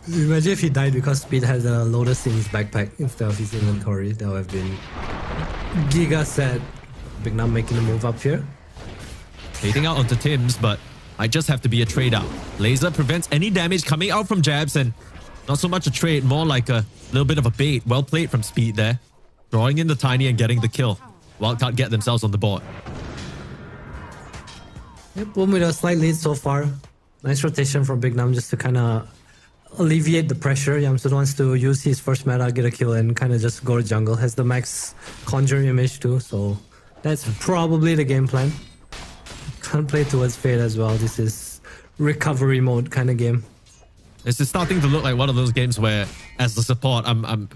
Speaker 5: Imagine if he died because Speed has a Lotus in his backpack instead of his inventory. That would have been giga sad. Big Nam making a move up here.
Speaker 4: Fading out onto Tim's, but might just have to be a trade out. Laser prevents any damage coming out from jabs, and not so much a trade, more like a little bit of a bait. Well played from Speed there. Drawing in the Tiny and getting the kill. Wildcard get themselves on the board.
Speaker 5: Yep, Boom with a slight lead so far. Nice rotation from Big Nam just to kind of alleviate the pressure. Yamsun wants to use his first meta, get a kill, and kind of just go to jungle. Has the max conjure image too, so that's probably the game plan. Can't play towards Fade as well. This is recovery mode kind of game.
Speaker 4: This is starting to look like one of those games where, as the support, I'm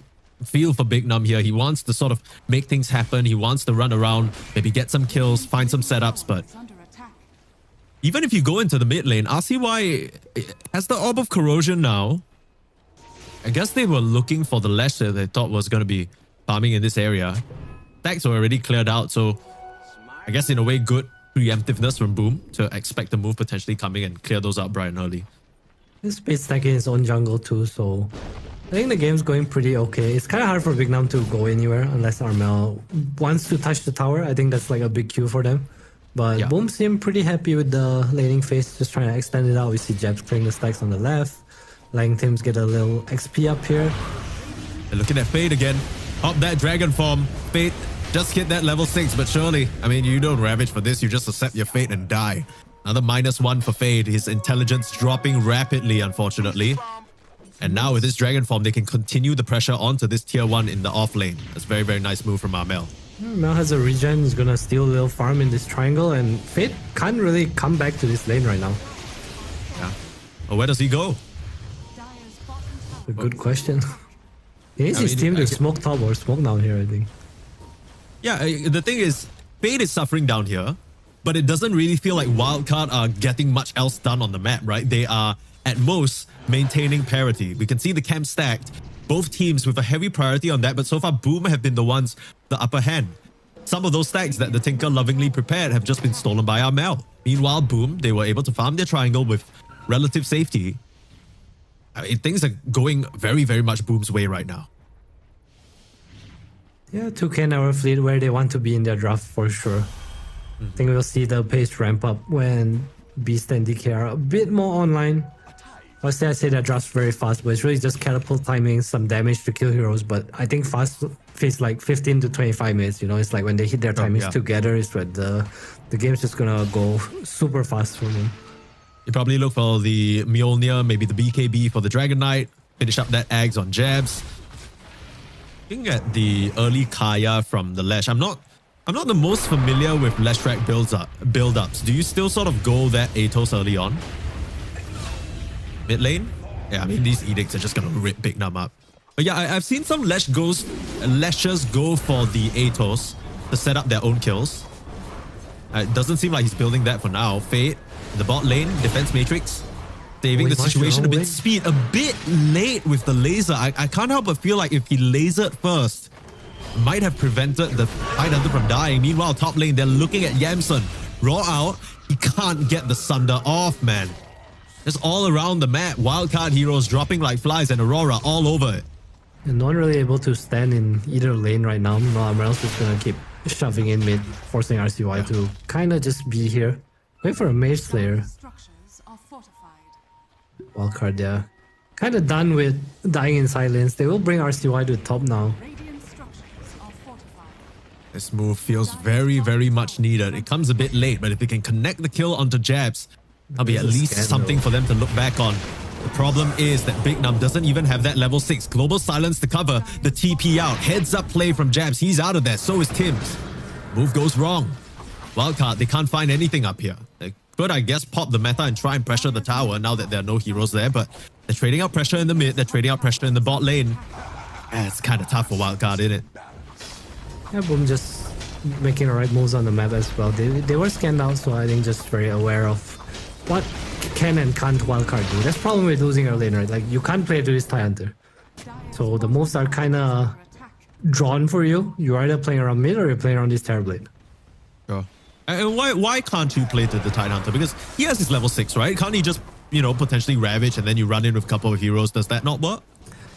Speaker 4: feel for Big Nam here. He wants to sort of make things happen. He wants to run around, maybe get some kills, find some setups, but even if you go into the mid lane, RCY has the Orb of Corrosion now. I guess they were looking for the Lash that they thought was going to be farming in this area. Stacks were already cleared out, so I guess in a way good preemptiveness from Boom to expect the move potentially coming and clear those out bright and early.
Speaker 5: He's Speed stacking his own jungle too, so I think the game's going pretty okay. It's kind of hard for Big Nam to go anywhere unless Armel wants to touch the tower. I think that's like a big cue for them. But yeah. Boom seemed pretty happy with the laning phase, just trying to extend it out. We see Jabs clearing the stacks on the left. Letting Tims get a little XP up here.
Speaker 4: They're looking at Fade again. Up that dragon form. Fade just hit that level 6, but surely, I mean, you don't ravage for this, you just accept your fate and die. Another -1 for Fade. His intelligence dropping rapidly, unfortunately. And now with this dragon form, they can continue the pressure onto this tier 1 in the off lane. That's very, very nice move from Armel.
Speaker 5: Mel has a regen, he's gonna steal a little farm in this triangle, and Fate can't really come back to this lane right now.
Speaker 4: Yeah. Well, where does he go?
Speaker 5: A good question. He needs his team to smoke top or smoke down here, I think.
Speaker 4: Yeah, the thing is, Fate is suffering down here, but it doesn't really feel like Wildcard are getting much else done on the map, right? They are, at most, maintaining parity. We can see the camp stacked. Both teams with a heavy priority on that, but so far Boom have been the ones, the upper hand. Some of those stacks that the Tinker lovingly prepared have just been stolen by Armel. Meanwhile, Boom, they were able to farm their triangle with relative safety. I mean, things are going very, very much Boom's way right now.
Speaker 5: Yeah, 2K in our fleet where they want to be in their draft for sure. I think we'll see the pace ramp up when Beast and DK are a bit more online. Obviously, I say that draft's very fast, but it's really just catapult timing, some damage to kill heroes. But I think fast phase like 15 to 25 minutes, you know, it's like when they hit their timings together, it's where the game's just gonna go super fast for them.
Speaker 4: You probably look for the Mjolnir, maybe the BKB for the Dragon Knight, finish up that Ags on jabs. Looking at the early Kaya from the Lash, I'm not the most familiar with Lash track build-ups. Do you still sort of go that Atos early on? Mid lane? Yeah, I mean, these edicts are just gonna rip Big Nam up. But yeah, I've seen some Lashers go for the Atos to set up their own kills. It doesn't seem like he's building that for now. Fade, the bot lane, defense matrix, saving the situation a bit. Speed a bit late with the laser. I can't help but feel like if he lasered first, might have prevented the High Hunter from dying. Meanwhile, top lane, they're looking at Yamsun. Raw out, he can't get the Sunder off, man. Just all around the map, wildcard heroes dropping like flies and Aurora all over it.
Speaker 5: And not really able to stand in either lane right now. No, else is gonna keep shoving in mid, forcing RCY to kind of just be here. Wait for a Mage Slayer.
Speaker 6: Structures are fortified.
Speaker 5: Wildcard there. Kind of done with dying in silence. They will bring RCY to the top now.
Speaker 6: Radiant structures are fortified.
Speaker 4: This move feels very, very much needed. It comes a bit late, but if they can connect the kill onto Jabs, that'll be at
Speaker 5: There's a
Speaker 4: least
Speaker 5: scan,
Speaker 4: something
Speaker 5: though.
Speaker 4: for them to look back on. The problem is that Big Num doesn't even have that level 6 global silence to cover the TP out. Heads up play from Jabs. He's out of there. So is Tims. Move goes wrong. Wildcard, they can't find anything up here. They could, I guess, pop the meta and try and pressure the tower now that there are no heroes there, but they're trading out pressure in the mid. They're trading out pressure in the bot lane. It's kind of tough for Wildcard, isn't it?
Speaker 5: Yeah, Boom just making the right moves on the map as well. They were scanned out, so I think just very aware of what can and can't Wildcard do. That's the problem with losing early, right? Like, you can't play to this Tie Hunter. So the moves are kind of drawn for you. You're either playing around mid or you're playing around this Terrorblade.
Speaker 4: Sure. And why can't you play to the Tidehunter? Because he has his level 6, right? Can't he just, potentially Ravage and then you run in with a couple of heroes? Does that not work?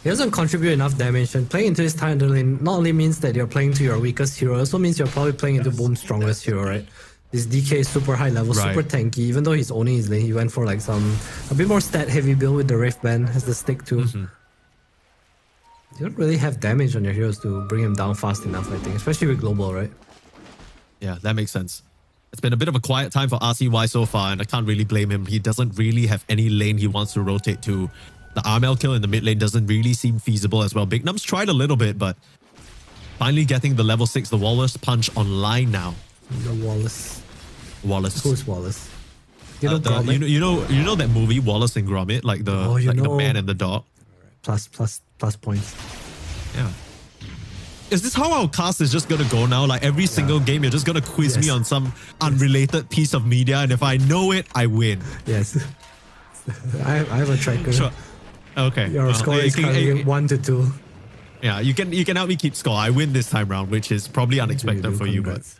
Speaker 5: He doesn't contribute enough damage, and playing into his Tie Hunter lane not only means that you're playing to your weakest hero, it also means you're probably playing into Boom's strongest hero, right? This DK is super high level,
Speaker 4: Right.
Speaker 5: super tanky. Even though he's owning his lane, he went for like a bit more stat heavy build with the Rift Band as the stick too. You don't really have damage on your heroes to bring him down fast enough, I think, especially with global, right?
Speaker 4: Yeah, that makes sense. It's been a bit of a quiet time for RCY so far, and I can't really blame him. He doesn't really have any lane he wants to rotate to. The RML kill in the mid lane doesn't really seem feasible as well. Big Num's tried a little bit, but finally getting the level 6, the Wallace punch online now.
Speaker 5: The Wallace.
Speaker 4: Wallace.
Speaker 5: Who's Wallace? You know,
Speaker 4: The-
Speaker 5: Gromit?
Speaker 4: you know that movie Wallace and Gromit, like the
Speaker 5: Oh, you
Speaker 4: the
Speaker 5: know.
Speaker 4: man and the dog.
Speaker 5: Plus points.
Speaker 4: Yeah. Is this how our cast is just gonna go now? Like every single game, you're just gonna quiz me
Speaker 5: Yes.
Speaker 4: on some unrelated piece of media, and if I know it, I win.
Speaker 5: Yes. I have a tracker.
Speaker 4: Sure. Okay.
Speaker 5: Your
Speaker 4: Well,
Speaker 5: score
Speaker 4: you
Speaker 5: is
Speaker 4: can-
Speaker 5: currently 1-2.
Speaker 4: Yeah, you can help me keep score. I win this time round, which is probably unexpected for you, but
Speaker 5: Congrats.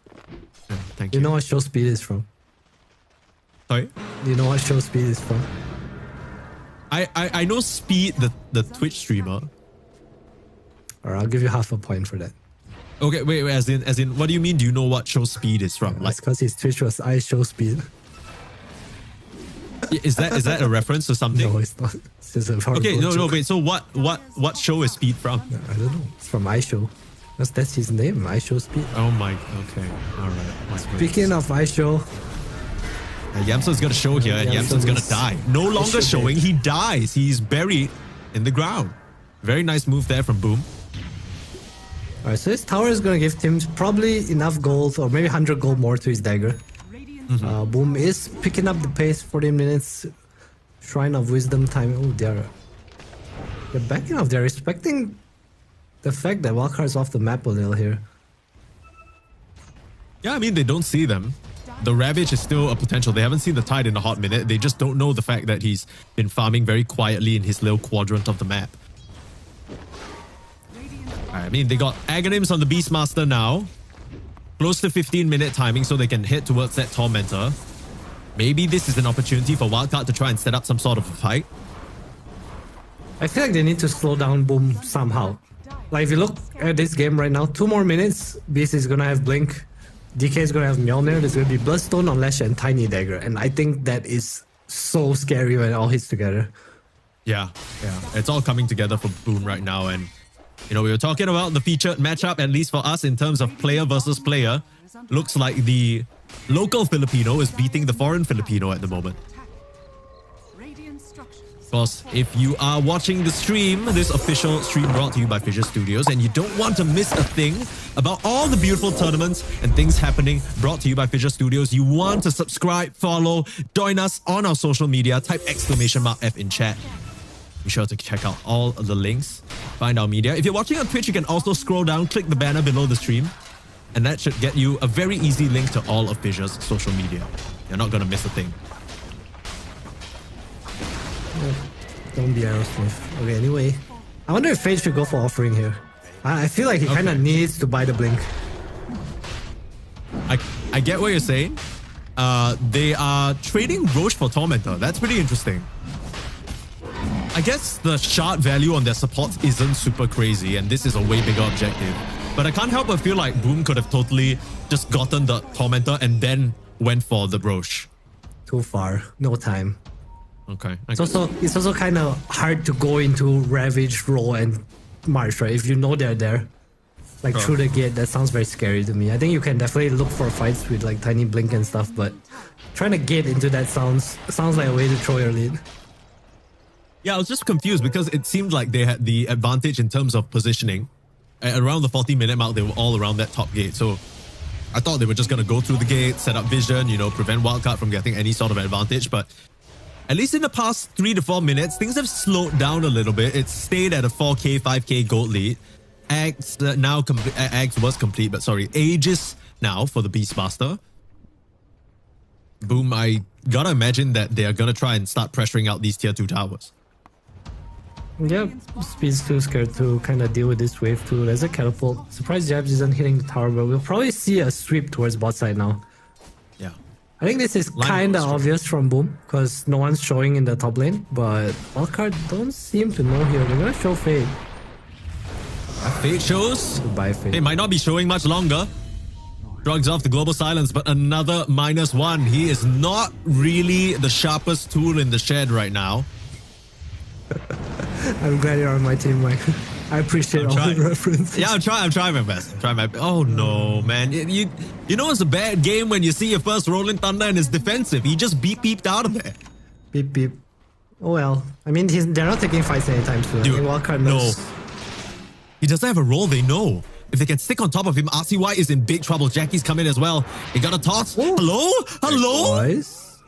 Speaker 4: yeah, thank you.
Speaker 5: You know what show speed is from?
Speaker 4: Sorry,
Speaker 5: You know what show speed is from?
Speaker 4: I know Speed, the Twitch streamer.
Speaker 5: Or I'll give you half a point for that.
Speaker 4: Okay, wait, as in, what do you mean? Do you know what show Speed is from?
Speaker 5: That's because his Twitch was I show speed.
Speaker 4: Is that a reference to something?
Speaker 5: No, it's not. It's just a horrible
Speaker 4: Okay, no,
Speaker 5: joke.
Speaker 4: wait. So what show is Speed from?
Speaker 5: I don't know. It's from I show. That's his name. I show speed.
Speaker 4: Oh my. Okay, all right.
Speaker 5: Speaking of I show,
Speaker 4: Yamson's gonna show here, and
Speaker 5: Yamson
Speaker 4: Yamson's gonna
Speaker 5: is-
Speaker 4: die. No longer
Speaker 5: should
Speaker 4: showing,
Speaker 5: be.
Speaker 4: he dies. He's buried in the ground. Very nice move there from Boom.
Speaker 5: alright, so this tower is gonna give Tim probably enough gold, or maybe 100 gold more to his dagger. Boom is picking up the pace. 40 minutes. Shrine of Wisdom time. Oh, they're backing off. They're respecting the fact that Wildcard's off the map a little here.
Speaker 4: Yeah, I mean, they don't see them. The Ravage is still a potential. They haven't seen the Tide in a hot minute. They just don't know the fact that he's been farming very quietly in his little quadrant of the map. I mean, they got Aghanims on the Beastmaster now. Close to 15-minute timing so they can head towards that Tormentor. Maybe this is an opportunity for Wildcard to try and set up some sort of a fight.
Speaker 5: I feel like they need to slow down Boom somehow. Like if you look at this game right now, 2 more minutes, Beast is gonna have Blink, DK is gonna have Mjolnir, there's gonna be Bloodstone, Unleash, and Tiny Dagger. And I think that is so scary when it all hits together.
Speaker 4: Yeah. It's all coming together for Boom right now. And, we were talking about the featured matchup, at least for us, in terms of player versus player. Looks like the local Filipino is beating the foreign Filipino at the moment.
Speaker 6: Radiant structures.
Speaker 4: Of course, if you are watching the stream, this official stream brought to you by FISSURE Studios, and you don't want to miss a thing about all the beautiful tournaments and things happening brought to you by FISSURE Studios, you want to subscribe, follow, join us on our social media, type !F in chat. Be sure to check out all of the links, find our media. If you're watching on Twitch, you can also scroll down, click the banner below the stream, and that should get you a very easy link to all of FISSURE's social media. You're not going to miss a thing.
Speaker 5: Don't be Aerosmith. Okay, anyway. I wonder if Fade should go for offering here. I feel like he kind of needs to buy the Blink.
Speaker 4: I get what you're saying. They are trading Roche for Tormentor. That's pretty interesting. I guess the shard value on their supports isn't super crazy, and this is a way bigger objective. But I can't help but feel like Boom could have totally just gotten the Tormentor and then went for the Roche.
Speaker 5: Too far. No time.
Speaker 4: Okay.
Speaker 5: It's also kind of hard to go into Ravage, Roll, and March, right? If you know they're there. Like through the gate, that sounds very scary to me. I think you can definitely look for fights with like tiny blink and stuff, but trying to get into that sounds like a way to throw your lead.
Speaker 4: Yeah, I was just confused because it seemed like they had the advantage in terms of positioning. At around the 40-minute mark, they were all around that top gate. So I thought they were just going to go through the gate, set up vision, you know, prevent Wildcard from getting any sort of advantage. But at least in the past 3 to 4 minutes, things have slowed down a little bit. It's stayed at a 4K, 5K gold lead. Axe was complete, but sorry, Aegis now for the Beastmaster. Boom, I gotta imagine that they are gonna try and start pressuring out these tier 2 towers.
Speaker 5: Yep, Speed's too scared to kind of deal with this wave too. There's a catapult. Surprised Jabs isn't hitting the tower, but we'll probably see a sweep towards bot side now.
Speaker 4: Yeah.
Speaker 5: I think this is kind of obvious from Boom because no one's showing in the top lane, but Wildcard don't seem to know here. They're gonna show Fade.
Speaker 4: Fade shows.
Speaker 5: Goodbye, Fade.
Speaker 4: They might not be showing much longer. Drugs off the global silence, but another -1. He is not really the sharpest tool in the shed right now.
Speaker 5: I'm glad you're on my team, Mike. I appreciate all the references.
Speaker 4: Yeah, I'm trying my best. Oh no, man. You know it's a bad game when you see your first Rolling Thunder and it's defensive. He just beeped out of there.
Speaker 5: Beep beep. Oh well. I mean, they're not taking fights anytime soon.
Speaker 4: Dude,
Speaker 5: I mean, Wildcard knows.
Speaker 4: no. He doesn't have a role, they know. If they can stick on top of him, RCY is in big trouble. Jackie's coming as well. He got a toss.
Speaker 5: Ooh.
Speaker 4: Hello? Guys.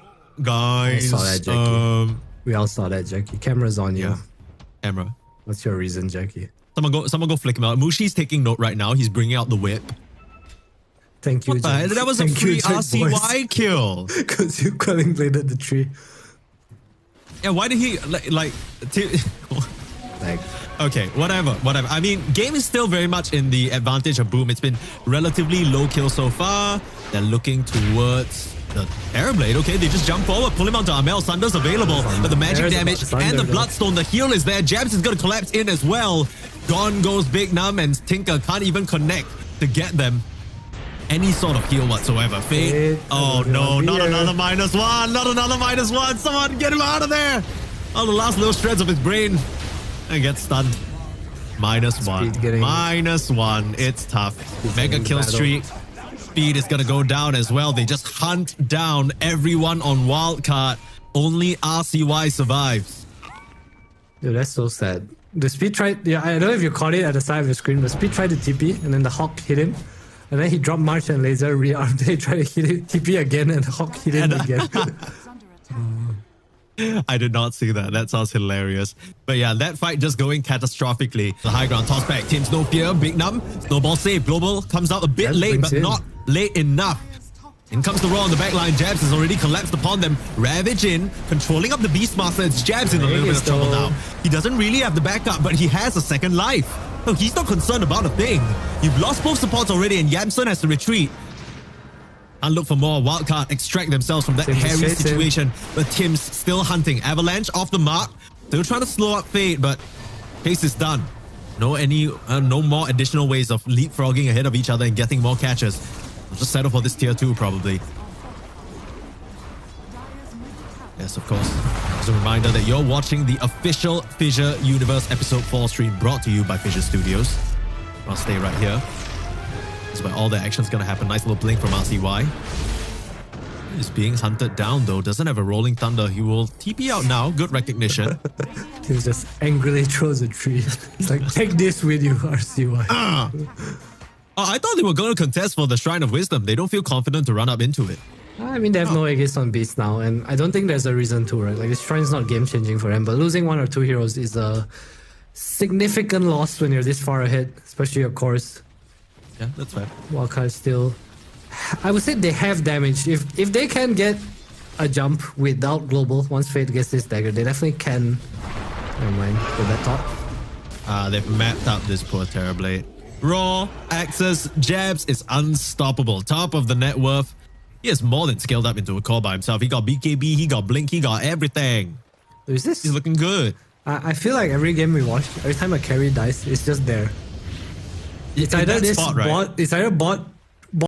Speaker 5: I saw that, Jackie. We all saw that, Jackie. Camera's on you.
Speaker 4: Yeah. Camera.
Speaker 5: What's your reason, Jackie?
Speaker 4: Someone go flick him out. Mushi's taking note right now. He's bringing out the whip.
Speaker 5: Thank you,
Speaker 4: What the hell? That was a free RCY kill.
Speaker 5: Because you Quelling bladed the tree.
Speaker 4: Yeah, why did he like okay, whatever. I mean, game is still very much in the advantage of Boom. It's been relatively low kill so far. They're looking towards the Terrorblade. Okay, they just jump forward, pull him onto Amel. Sunder's available, but the magic damage and the Bloodstone, the heal is there. Jabs is going to collapse in as well. Gone goes Big Num, and Tinker can't even connect to get them any sort of heal whatsoever. Fate. Oh no, not another -1. Not another -1. Someone get him out of there. Oh, the last little shreds of his brain. And gets stunned. -1. -1. It's tough. Mega kill streak. Speed is going to go down as well. They just hunt down everyone on Wildcard. Only RCY survives.
Speaker 5: Dude, that's so sad. The Speed tried... Yeah, I don't know if you caught it at the side of the screen, but Speed tried to TP, and then the Hawk hit him. And then he dropped March and Laser, rearmed. They tried to hit it, TP again, and the Hawk hit him again.
Speaker 4: I did not see that. That sounds hilarious. But yeah, that fight just going catastrophically. The high ground toss back. Teams no fear. Big Num. Snowball save. Global comes out a bit late, but not late enough. In comes the roll on the backline. Jabs has already collapsed upon them. Ravage in, controlling up the Beastmaster. It's Jabs in a little bit of trouble now. He doesn't really have the backup, but he has a second life. No, he's not concerned about a thing. You've lost both supports already, and Yamson has to retreat. And look for more. Wildcard extract themselves from that hairy situation. But Tim's still hunting. Avalanche off the mark. Still trying to slow up Fate, but case is done. No more additional ways of leapfrogging ahead of each other and getting more catches. I'll just settle for this tier 2 probably. Yes, of course. As a reminder that you're watching the official FISSURE Universe Ep.4 stream brought to you by FISSURE Studios. I'll stay right here. That's where all the action's gonna happen. Nice little blink from RCY. He's being hunted down though. Doesn't have a Rolling Thunder. He will TP out now. Good recognition.
Speaker 5: He just angrily throws a tree. It's like, take this with you, RCY.
Speaker 4: Oh, I thought they were going to contest for the Shrine of Wisdom. They don't feel confident to run up into it.
Speaker 5: I mean, they have no Aegis on Beast now, and I don't think there's a reason to, right? Like, this Shrine's not game-changing for them, but losing 1 or 2 heroes is a significant loss when you're this far ahead, especially your cores.
Speaker 4: Yeah, that's fair.
Speaker 5: Wildcard still... I would say they have damage. If they can get a jump without Global, once Fate gets this dagger, they definitely can... Never mind, go back top.
Speaker 4: They've mapped out this poor Terrorblade. Raw, Axis, Jabs is unstoppable. Top of the net worth. He has more than scaled up into a core by himself. He got BKB, he got Blink, he got everything.
Speaker 5: Is this...
Speaker 4: He's looking good.
Speaker 5: I feel like every game we watch, every time a carry dies, it's just there. It's
Speaker 4: In
Speaker 5: either
Speaker 4: that
Speaker 5: this
Speaker 4: spot, right?
Speaker 5: bot, it's either bot